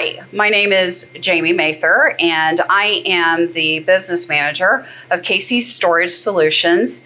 Hi, my name is Jamie Mather, and I am the business manager of Casey's Storage Solutions.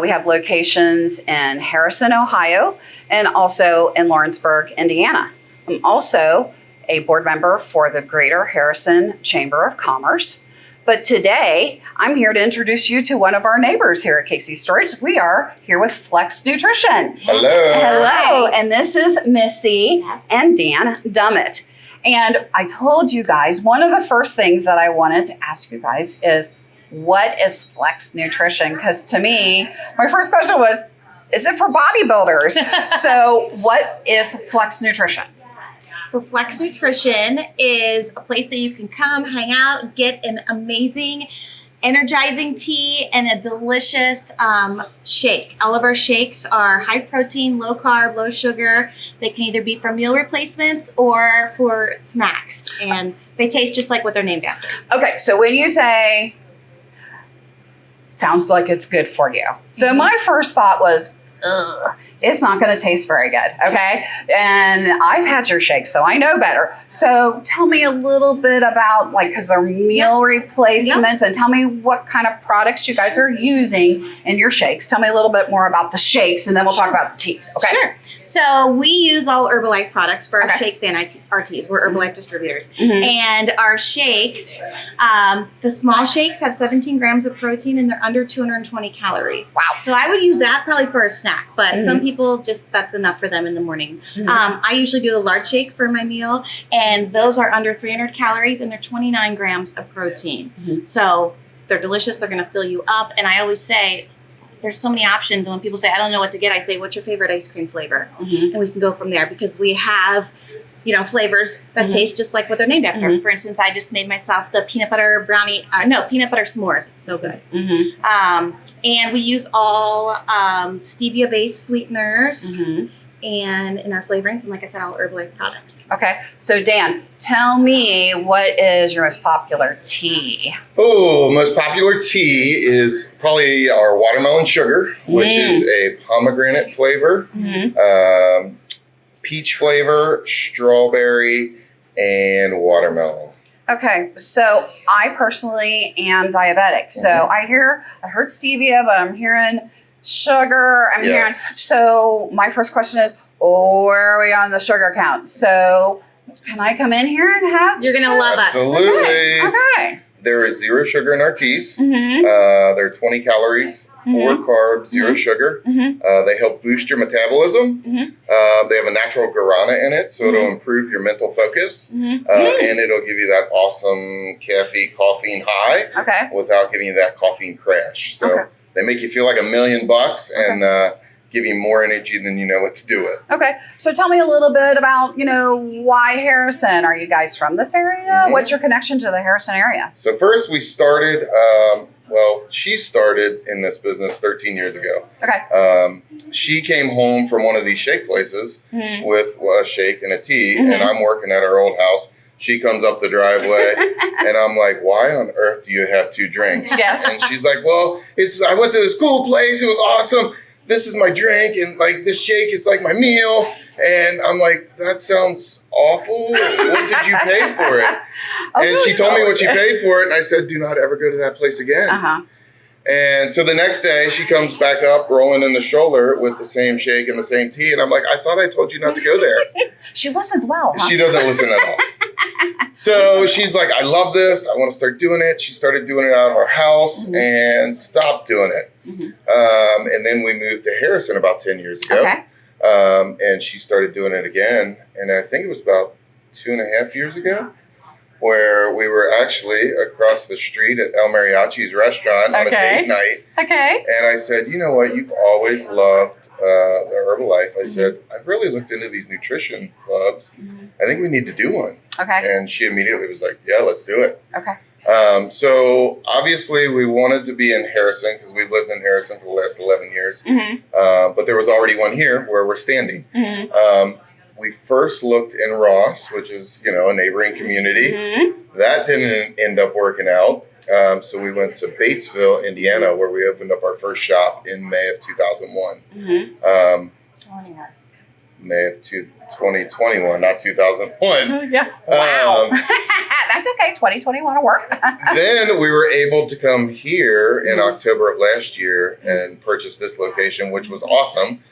We have locations in Harrison, Ohio, and also in Lawrenceburg, Indiana. I'm also a board member for the Greater Harrison Chamber of Commerce. But today, I'm here to introduce you to one of our neighbors here at Casey's Storage. We are here with Flex Nutrition. Hello. Hello, and this is Missy and Dan Dummitt. And I told you guys, one of the first things that I wanted to ask you guys is, what is Flex Nutrition? Because to me, my first question was, is it for bodybuilders? So what is Flex Nutrition? So Flex Nutrition is a place that you can come, hang out, get an amazing, energizing tea and a delicious shake. All of our shakes are high protein, low carb, low sugar. They can either be for meal replacements or for snacks. And they taste just like what they're named after. Okay, so when you say, sounds like it's good for you. So my first thought was, ugh, it's not going to taste very good, okay? And I've had your shakes, so I know better. So tell me a little bit about, like, because they're meal replacements, and tell me what kind of products you guys are using in your shakes. Tell me a little bit more about the shakes, and then we'll talk about the teas, okay? Sure. So we use all Herbalife products for our shakes and our teas. We're Herbalife distributors. And our shakes, the small shakes have 17 grams of protein, and they're under 220 calories. Wow. So I would use that probably for a snack, but some people just, that's enough for them in the morning. I usually do a large shake for my meal, and those are under 300 calories, and they're 29 grams of protein. So they're delicious. They're going to fill you up. And I always say, there's so many options. And when people say, I don't know what to get, I say, what's your favorite ice cream flavor? And we can go from there, because we have, you know, flavors that taste just like what they're named after. For instance, I just made myself the peanut butter brownie, peanut butter s'mores. It's so good. And we use all stevia-based sweeteners and in our flavorings. And like I said, all Herbalife products. Okay, so Dan, tell me, what is your most popular tea? Oh, most popular tea is probably our watermelon sugar, which is a pomegranate flavor, peach flavor, strawberry, and watermelon. Okay, so I personally am diabetic. So I heard stevia, but I'm hearing sugar. So my first question is, where are we on the sugar count? So can I come in here and have? You're gonna love us. Absolutely. Okay. There is 0 sugar in our teas. They're 20 calories, 4 carbs, 0 sugar. They help boost your metabolism. They have a natural guarana in it, so it'll improve your mental focus. And it'll give you that awesome caffeine high without giving you that caffeine crash. So they make you feel like $1 million and give you more energy than you know what to do with. Okay, so tell me a little bit about, why Harrison? Are you guys from this area? What's your connection to the Harrison area? So first we started, she started in this business 13 years ago. Okay. She came home from one of these shake places with a shake and a tea, and I'm working at our old house. She comes up the driveway, and I'm like, why on earth do you have 2 drinks? Yes. And she's like, well, I went to this cool place. It was awesome. This is my drink, and like this shake is like my meal. And I'm like, that sounds awful. What did you pay for it? And she told me what she paid for it, and I said, do not ever go to that place again. And so the next day, she comes back up, rolling in the stroller with the same shake and the same tea. And I'm like, I thought I told you not to go there. She listens well, huh? She doesn't listen at all. So she's like, I love this. I want to start doing it. She started doing it out of our house and stopped doing it. And then we moved to Harrison about 10 years ago. And she started doing it again. And I think it was about 2.5 years ago, where we were actually across the street at El Mariachi's restaurant on a date night. And I said, you know what? You've always loved the Herbalife. I said, I've really looked into these nutrition clubs. I think we need to do one. And she immediately was like, yeah, let's do it. So obviously we wanted to be in Harrison because we've lived in Harrison for the last 11 years. But there was already one here where we're standing. We first looked in Ross, which is, a neighboring community. That didn't end up working out. So we went to Batesville, Indiana, where we opened up our first shop in May of 2001. May of 2021, not 2001. Yeah. Wow. Um, That's okay. 2021 will work. Then we were able to come here in Mhm. October of last year and purchase this location, which was awesome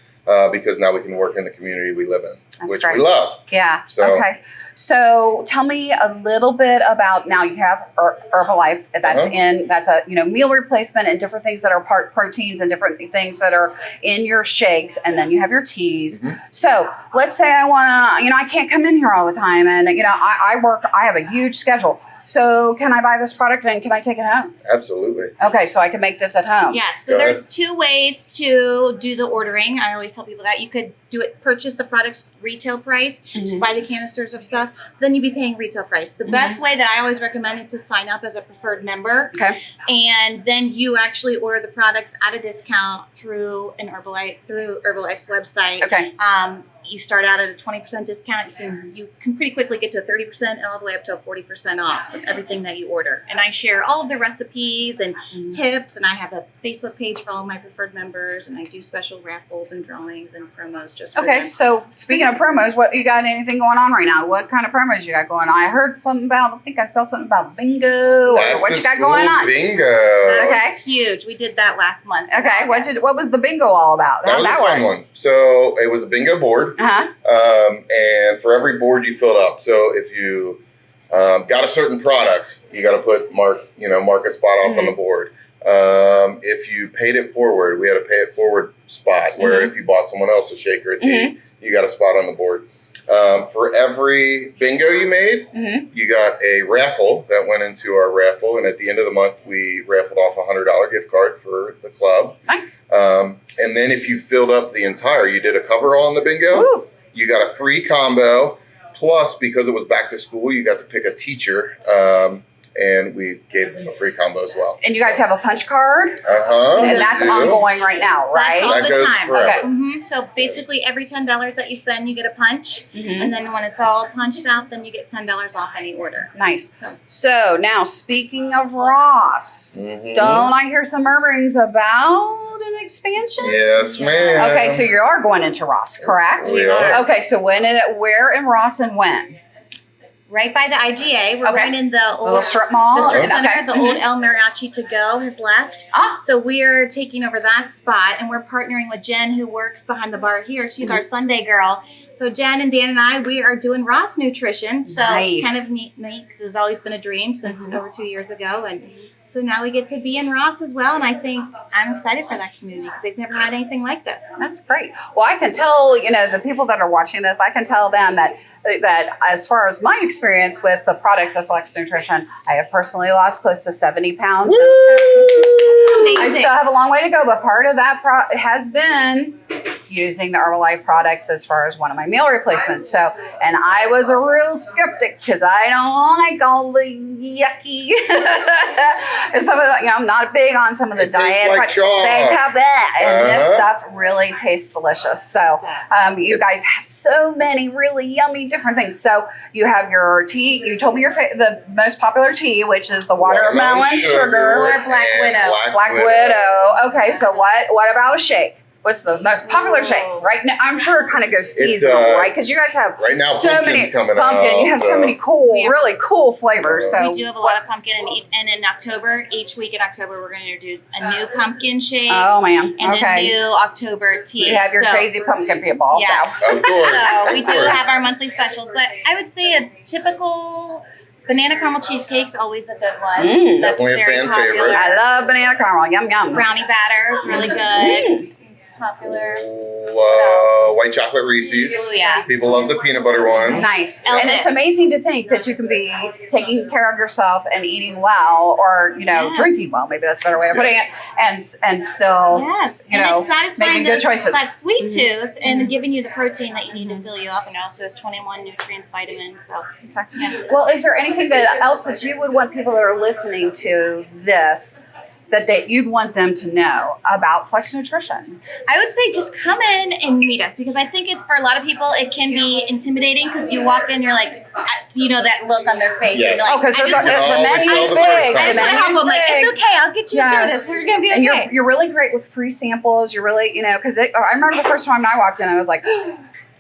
because now we can work in the community we live in, That's which great. we love. Yeah. So- Okay. So tell me a little bit about, now you have Herbalife that's that's a meal replacement and different things that are part proteins and different things that are in your shakes, and then you have your teas. Mhm. So let's say I want to, I can't come in here all the time, and I have a huge schedule. So can I buy this product and can I take it home? Absolutely. Okay, so I can make this at home. Yes, so Go there's ahead. 2 ways to do the ordering. I always tell people that you could purchase the product's retail price, just buy the canisters of stuff, then you'd be paying retail price. The best way that I always recommend is to sign up as a preferred member. Okay. And then you actually order the products at a discount through Herbalife's website. Okay. You start out at a 20% discount. You can pretty quickly get to a 30% and all the way up to a 40% off of everything that you order. And I share all of the recipes and tips, and I have a Facebook page for all of my preferred members, and I do special raffles and drawings and promos just for Okay, them. so speaking of promos, what you got anything going on right now? What kind of promos you got going on? I heard something about, I think I saw something about bingo, or what you got going on? Bingo. That Okay. was huge. We did that last month. Okay, what was the bingo all about? That was a fun one. So it was a bingo board. Uh-huh. And for every board you filled up, so if you got a certain product, you got to mark a spot off on the board. If you paid it forward, we had a pay it forward spot where if you bought someone else a shake or a tea, you got a spot on the board. For every bingo you made, you got a raffle that went into our raffle, and at the end of the month, we raffled off a $100 gift card for the club. Nice. And then if you filled up the you did a coverall on the bingo, Ooh. you got a free combo. Plus, because it was back to school, you got to pick a teacher, and we gave them a free combo as well. And you guys have a punch card? Uh-huh. And that's we do. ongoing right now, right? That's all That the goes time. forever. Okay. So basically, every $10 that you spend, you get a punch, Mhm. and then when it's all punched out, then you get $10 off any order. Nice. So now, speaking of Ross, Mhm. don't I hear some murmurings about an expansion? Yes, ma'am. Okay, so you are going into Ross, correct? We are. Okay, so where in Ross and when? Right by the IGA, we're Okay. going in the The little old strip mall? the strip Okay. center. The old El Mariachi to go has left. Ah. So we're taking over that spot, and we're partnering with Jen, who works behind the bar here. She's our Sunday girl. So Jen and Dan and I, we are doing Ross Nutrition. So Nice. it's kind of neat because it's always been a dream since over 2 years ago. And so now we get to be in Ross as well. And I think I'm excited for that community because they've never had anything like this. That's great. Well, I can tell, the people that are watching this, I can tell them that as far as my experience with the products of Flex Nutrition, I have personally lost close to 70 pounds. I Amazing. still have a long way to go, but part of that has been using the Herbalife products as far as one of my meal replacements. So, and I was a real skeptic because I don't like all the yucky. And some of the, I'm not big on some of the It tastes diet. like but chalk. they tell that, and this Uh-huh. stuff really tastes delicious. So, you guys have so many really yummy different things. So you have your tea. You told me the most popular tea, which is the watermelon sugar. Or Black and Widow. Black Widow. Okay, so what about a shake? What's the most popular shake right now? I'm sure it kind of goes seasonal, right? Because you guys have Right now, so pumpkin's many coming pumpkin. out. You have so many cool, really cool flavors. So We do have a lot of pumpkin, and in October, each week in October, we're going to introduce a new pumpkin shake oh man, and okay. a new October tea. You have your So- crazy pumpkin people also. Yes. Of course. So we of do course. have our monthly specials, but I would say a typical banana caramel cheesecake's always a good one. Mm. That's Definitely a very fan popular. favorite. I love banana caramel. Yum yum. Brownie batter is really good. Mm. Popular. White chocolate Reese's. Oh yeah. People love the peanut butter one. Nice. Elvis. And it's amazing to think that you can be taking care of yourself and eating well, or Yes. drinking well. Maybe that's a better way of putting it. And still, Yes. you And know, it's satisfying making good choices. that sweet tooth and giving you the protein that you need to fill you up, and it also has 21 nutrients, vitamins. So yeah. Well, is there anything else that you would want people that are listening to this that you'd want them to know about Flex Nutrition? I would say just come in and meet us, because I think it's, for a lot of people, it can be intimidating because you walk in, you're like, that look on their face. Yes. And you're like, Oh, because I just the always menu's tell the big. first I time. just The want to help menu's them. Like, big. it's okay. I'll get you through this. We're gonna be And okay. you're really great with free samples. You're really, because I remember the first time I walked in, I was like,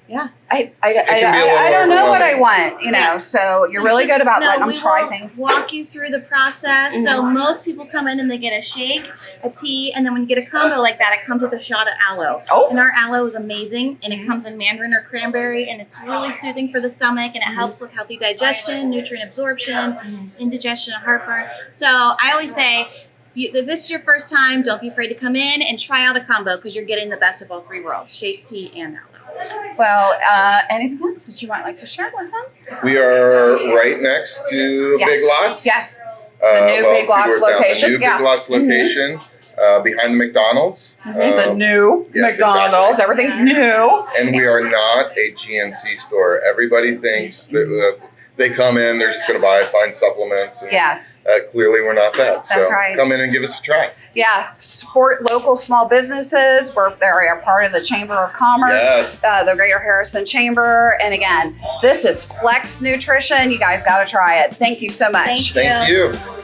Yeah. I can be a little don't know what I overwhelming. want, you know. So you're really good about letting them try things. Walk you through the process. So most people come in and they get a shake, a tea, and then when you get a combo like that, it comes with a shot of aloe. Oh. And our aloe is amazing, and it comes in mandarin or cranberry, and it's really soothing for the stomach, and it helps with healthy digestion, nutrient absorption, indigestion, and heartburn. So I always say, if this is your first time, don't be afraid to come in and try out a combo because you're getting the best of all three worlds: shake, tea, and aloe. Well, anything else that you might like to share with them? We are right next to Big Lots. Yes. The new Big Lots 2 doors down. location. The new Big Lots location behind the McDonald's. The new yes, McDonald's. exactly. Everything's new. And we are not a GNC store. Everybody thinks that they come in, they're just going to find supplements. And, Yes. clearly, we're not that. That's so right. Come in and give us a try. Yeah. Support local small businesses. They're a part of the Chamber of Commerce, Yes. the Greater Harrison Chamber. And again, this is Flex Nutrition. You guys got to try it. Thank you so much. Thank you. Thank you.